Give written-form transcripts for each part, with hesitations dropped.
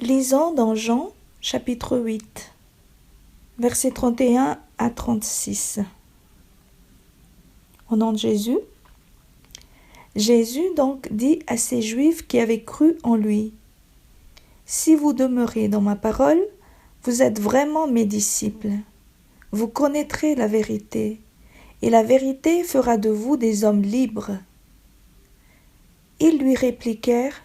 Lisons dans Jean, chapitre 8, versets 31 à 36. Au nom de Jésus, Jésus donc dit à ces Juifs qui avaient cru en lui, « Si vous demeurez dans ma parole, vous êtes vraiment mes disciples. Vous connaîtrez la vérité, et la vérité fera de vous des hommes libres. » Ils lui répliquèrent,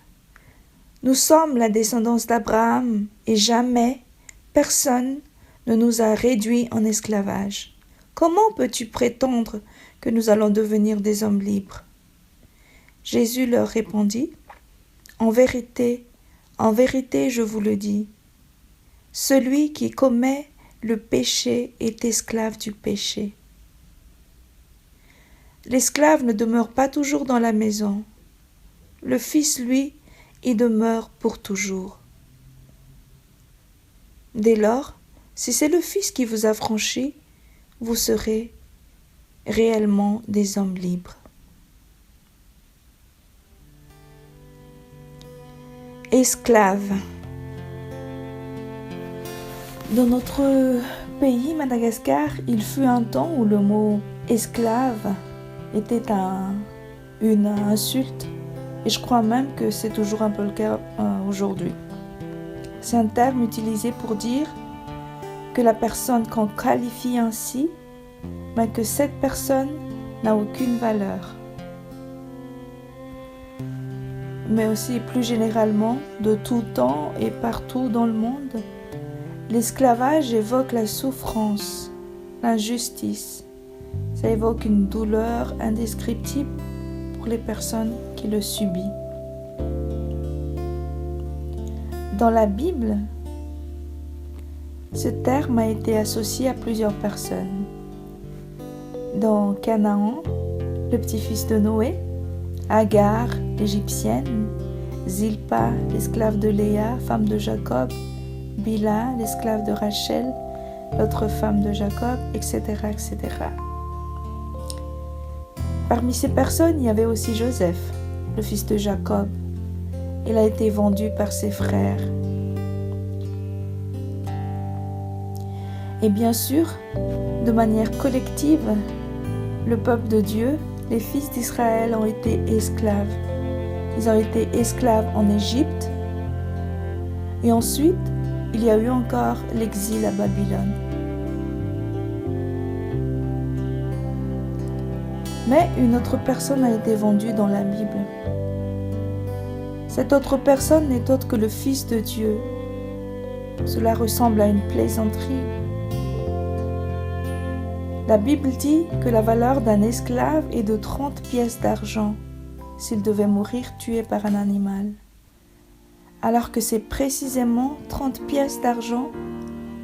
« Nous sommes la descendance d'Abraham, et jamais personne ne nous a réduits en esclavage. Comment peux-tu prétendre que nous allons devenir des hommes libres ?» Jésus leur répondit, « En vérité, je vous le dis, celui qui commet le péché est esclave du péché. L'esclave ne demeure pas toujours dans la maison. Le Fils, lui, y demeure pour toujours. Dès lors, si c'est le Fils qui vous a franchi, vous serez réellement des hommes libres. » Esclave. Dans notre pays, Madagascar, il fut un temps où le mot esclave était une insulte, et je crois même que c'est toujours un peu le cas aujourd'hui. C'est un terme utilisé pour dire que la personne qu'on qualifie ainsi, que cette personne n'a aucune valeur. Mais aussi plus généralement, de tout temps et partout dans le monde, l'esclavage évoque la souffrance, l'injustice. Ça évoque une douleur indescriptible pour les personnes qui le subissent. Dans la Bible, ce terme a été associé à plusieurs personnes. Dans Canaan, le petit-fils de Noé, Agar, l'Égyptienne, Zilpa, l'esclave de Léa, femme de Jacob, Bila, l'esclave de Rachel, l'autre femme de Jacob, etc., etc. Parmi ces personnes, il y avait aussi Joseph, le fils de Jacob. Il a été vendu par ses frères. Et bien sûr, de manière collective, le peuple de Dieu, les fils d'Israël ont été esclaves. Ils ont été esclaves en Égypte. Et ensuite, il y a eu encore l'exil à Babylone. Mais une autre personne a été vendue dans la Bible. Cette autre personne n'est autre que le Fils de Dieu. Cela ressemble à une plaisanterie. La Bible dit que la valeur d'un esclave est de 30 pièces d'argent s'il devait mourir tué par un animal. Alors que c'est précisément 30 pièces d'argent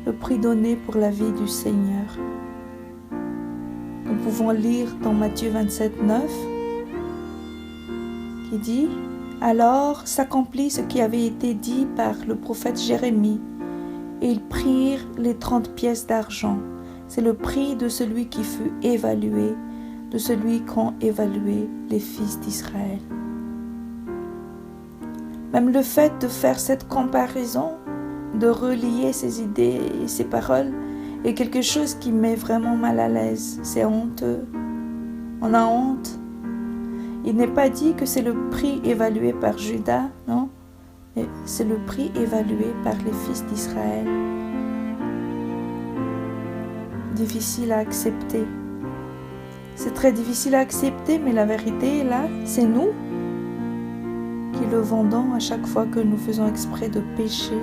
le prix donné pour la vie du Seigneur. Nous pouvons lire dans Matthieu 27, 9 qui dit « Alors s'accomplit ce qui avait été dit par le prophète Jérémie, et ils prirent les 30 pièces d'argent. C'est le prix de celui qui fut évalué, de celui qu'ont évalué les fils d'Israël. » Même le fait de faire cette comparaison, de relier ces idées et ces paroles, est quelque chose qui met vraiment mal à l'aise. C'est honteux. On a honte. Il n'est pas dit que c'est le prix évalué par Judas, non? Mais c'est le prix évalué par les fils d'Israël. Difficile à accepter. C'est très difficile à accepter, mais la vérité, là, c'est nous qui le vendons à chaque fois que nous faisons exprès de pécher.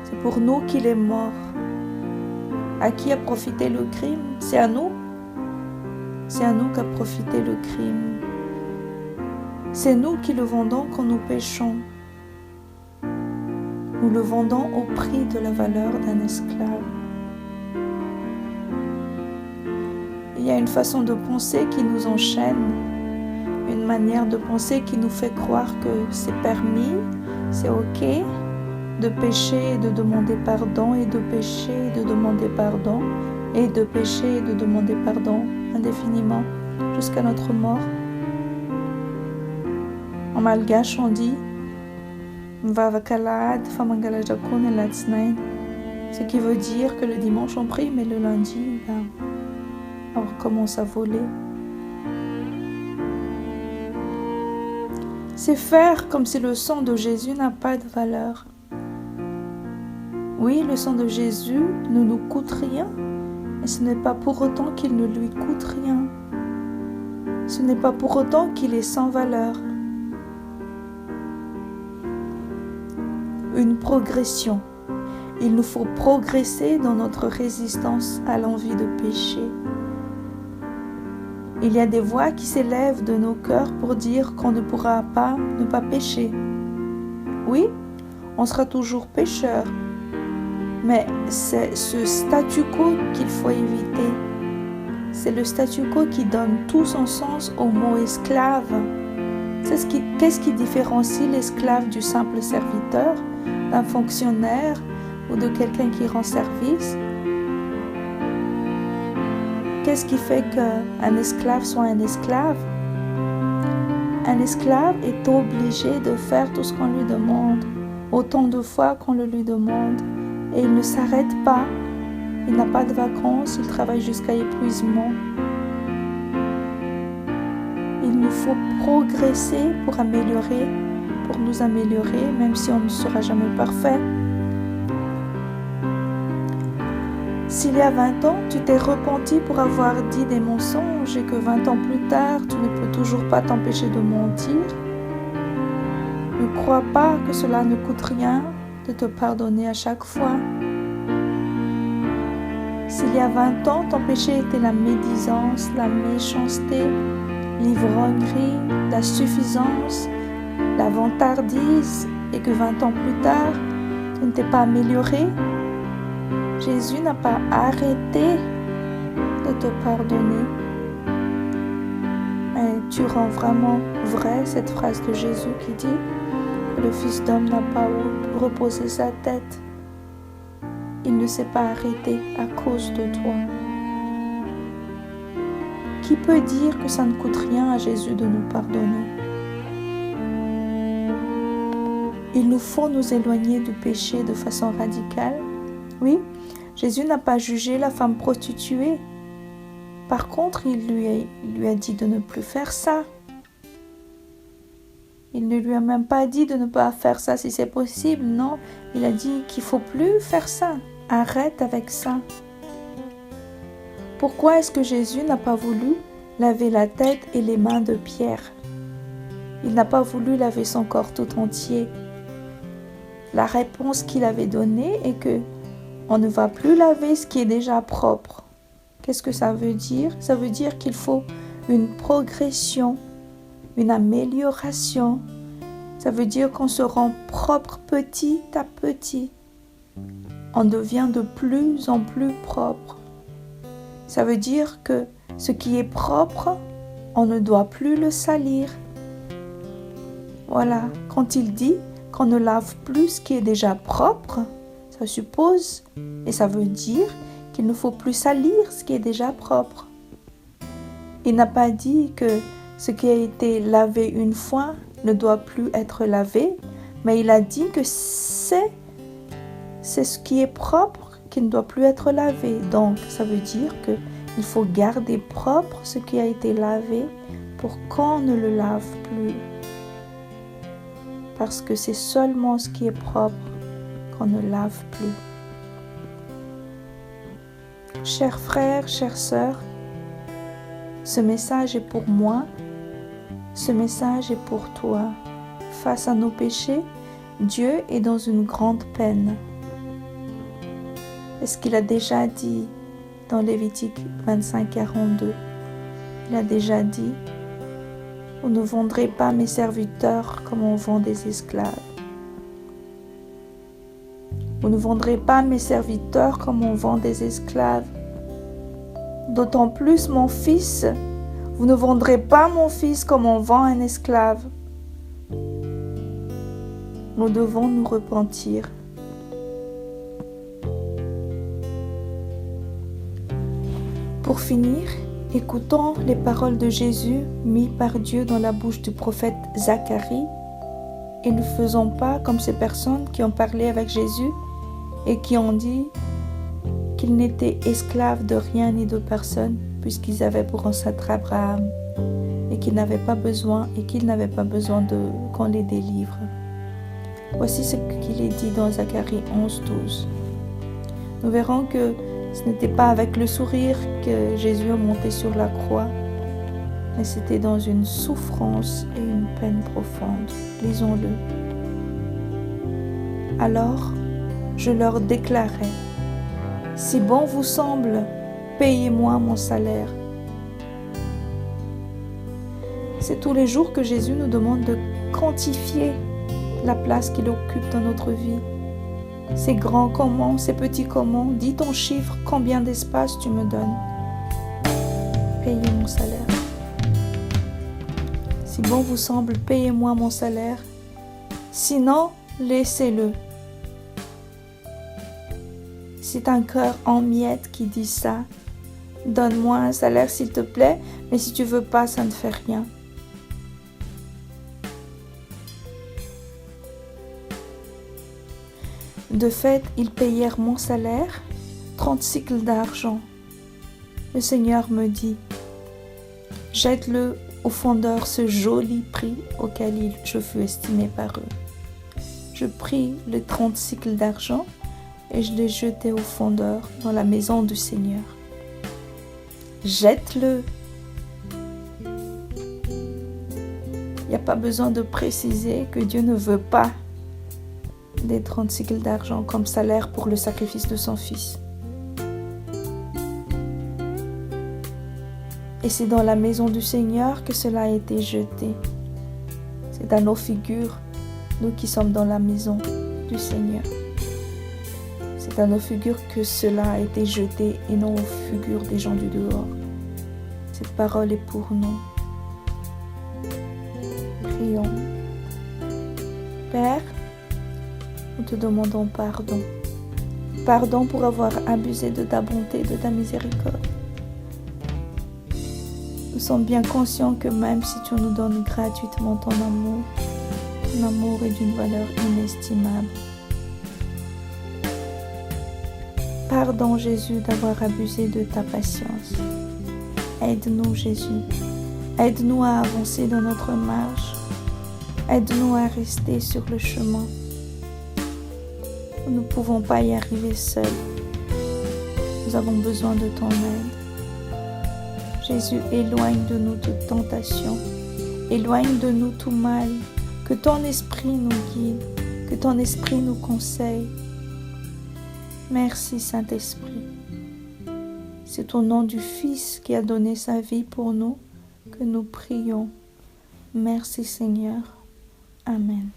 C'est pour nous qu'il est mort. À qui a profité le crime? C'est à nous. C'est à nous qu'a profité le crime. C'est nous qui le vendons quand nous péchons. Nous le vendons au prix de la valeur d'un esclave. Il y a une façon de penser qui nous enchaîne, une manière de penser qui nous fait croire que c'est permis, c'est ok de pécher et de demander pardon, et de pécher et de demander pardon, et de pécher et de demander pardon indéfiniment jusqu'à notre mort. En malgache, on dit Mvavakalad famangalajakun et latsnain. Ce qui veut dire que le dimanche on prie, mais le lundi, on commence à voler. C'est faire comme si le sang de Jésus n'a pas de valeur. Oui, le sang de Jésus ne nous coûte rien, mais ce n'est pas pour autant qu'il ne lui coûte rien. Ce n'est pas pour autant qu'il est sans valeur. Une progression. Il nous faut progresser dans notre résistance à l'envie de pécher. Il y a des voix qui s'élèvent de nos cœurs pour dire qu'on ne pourra pas ne pas pécher. Oui, on sera toujours pécheur, mais c'est ce statu quo qu'il faut éviter. C'est le statu quo qui donne tout son sens au mot esclave. Qu'est-ce qui différencie l'esclave du simple serviteur, d'un fonctionnaire ou de quelqu'un qui rend service? Qu'est-ce qui fait qu'un esclave soit un esclave? Un esclave est obligé de faire tout ce qu'on lui demande, autant de fois qu'on le lui demande, et il ne s'arrête pas. Il n'a pas de vacances, il travaille jusqu'à épuisement. Il nous faut progresser pour nous améliorer, même si on ne sera jamais parfait. S'il y a 20 ans, tu t'es repenti pour avoir dit des mensonges et que 20 ans plus tard, tu ne peux toujours pas t'empêcher de mentir, ne crois pas que cela ne coûte rien de te pardonner à chaque fois. S'il y a 20 ans, ton péché était la médisance, la méchanceté, l'ivrognerie, la suffisance, la vantardise, et que 20 ans plus tard, tu ne t'es pas amélioré, Jésus n'a pas arrêté de te pardonner. Mais tu rends vraiment vrai cette phrase de Jésus qui dit que le Fils d'homme n'a pas où reposer sa tête. Il ne s'est pas arrêté à cause de toi. Qui peut dire que ça ne coûte rien à Jésus de nous pardonner? Il nous faut nous éloigner du péché de façon radicale. Oui, Jésus n'a pas jugé la femme prostituée. Par contre, il lui a dit de ne plus faire ça. Il ne lui a même pas dit de ne pas faire ça si c'est possible. Non, il a dit qu'il ne faut plus faire ça. Arrête avec ça. Pourquoi est-ce que Jésus n'a pas voulu laver la tête et les mains de Pierre? Il n'a pas voulu laver son corps tout entier. La réponse qu'il avait donnée est que on ne va plus laver ce qui est déjà propre. Qu'est-ce que ça veut dire? Ça veut dire qu'il faut une progression, une amélioration. Ça veut dire qu'on se rend propre petit à petit. On devient de plus en plus propre. Ça veut dire que ce qui est propre, on ne doit plus le salir. Voilà, quand il dit qu'on ne lave plus ce qui est déjà propre, ça suppose et ça veut dire qu'il ne faut plus salir ce qui est déjà propre. Il n'a pas dit que ce qui a été lavé une fois ne doit plus être lavé, mais il a dit que c'est ce qui est propre qui ne doit plus être lavé. Donc, ça veut dire qu'il faut garder propre ce qui a été lavé pour qu'on ne le lave plus. Parce que c'est seulement ce qui est propre qu'on ne lave plus. Chers frères, chères sœurs, ce message est pour moi, ce message est pour toi. Face à nos péchés, Dieu est dans une grande peine. C'est ce qu'il a déjà dit dans Lévitique 25-42. Il a déjà dit: vous ne vendrez pas mes serviteurs comme on vend des esclaves. Vous ne vendrez pas mes serviteurs comme on vend des esclaves. D'autant plus mon fils, vous ne vendrez pas mon fils comme on vend un esclave. Nous devons nous repentir. Pour finir, écoutons les paroles de Jésus mises par Dieu dans la bouche du prophète Zacharie et ne faisons pas comme ces personnes qui ont parlé avec Jésus et qui ont dit qu'ils n'étaient esclaves de rien ni de personne, puisqu'ils avaient pour ancêtre Abraham et qu'ils n'avaient pas besoin qu'on les délivre. Voici ce qu'il est dit dans Zacharie 11:12. Nous verrons que ce n'était pas avec le sourire que Jésus est monté sur la croix, mais c'était dans une souffrance et une peine profonde. Lisons-le. Alors, je leur déclarai, « Si bon vous semble, payez-moi mon salaire. » C'est tous les jours que Jésus nous demande de quantifier la place qu'il occupe dans notre vie. C'est grand comment, c'est petit comment, dis ton chiffre, combien d'espace tu me donnes. Payez mon salaire. Si bon vous semble, payez-moi mon salaire. Sinon, laissez-le. C'est un cœur en miettes qui dit ça. Donne-moi un salaire s'il te plaît, mais si tu veux pas, ça ne fait rien. De fait, ils payèrent mon salaire, 30 cycles d'argent. Le Seigneur me dit, jette-le au fondeur ce joli prix auquel je fus estimé par eux. Je pris les 30 cycles d'argent et je les jetai au fondeur dans la maison du Seigneur. Jette-le. Il n'y a pas besoin de préciser que Dieu ne veut pas des 30 cycles d'argent comme salaire pour le sacrifice de son fils. Et c'est dans la maison du Seigneur que cela a été jeté. C'est à nos figures, nous qui sommes dans la maison du Seigneur. C'est à nos figures que cela a été jeté et non aux figures des gens du dehors. Cette parole est pour nous. Prions. Père, nous te demandons pardon. Pardon pour avoir abusé de ta bonté, de ta miséricorde. Nous sommes bien conscients que même si tu nous donnes gratuitement ton amour est d'une valeur inestimable. Pardon Jésus d'avoir abusé de ta patience. Aide-nous Jésus. Aide-nous à avancer dans notre marche. Aide-nous à rester sur le chemin. Nous ne pouvons pas y arriver seuls. Nous avons besoin de ton aide. Jésus, éloigne de nous toute tentation. Éloigne de nous tout mal. Que ton esprit nous guide. Que ton esprit nous conseille. Merci Saint-Esprit. C'est au nom du Fils qui a donné sa vie pour nous que nous prions. Merci Seigneur. Amen.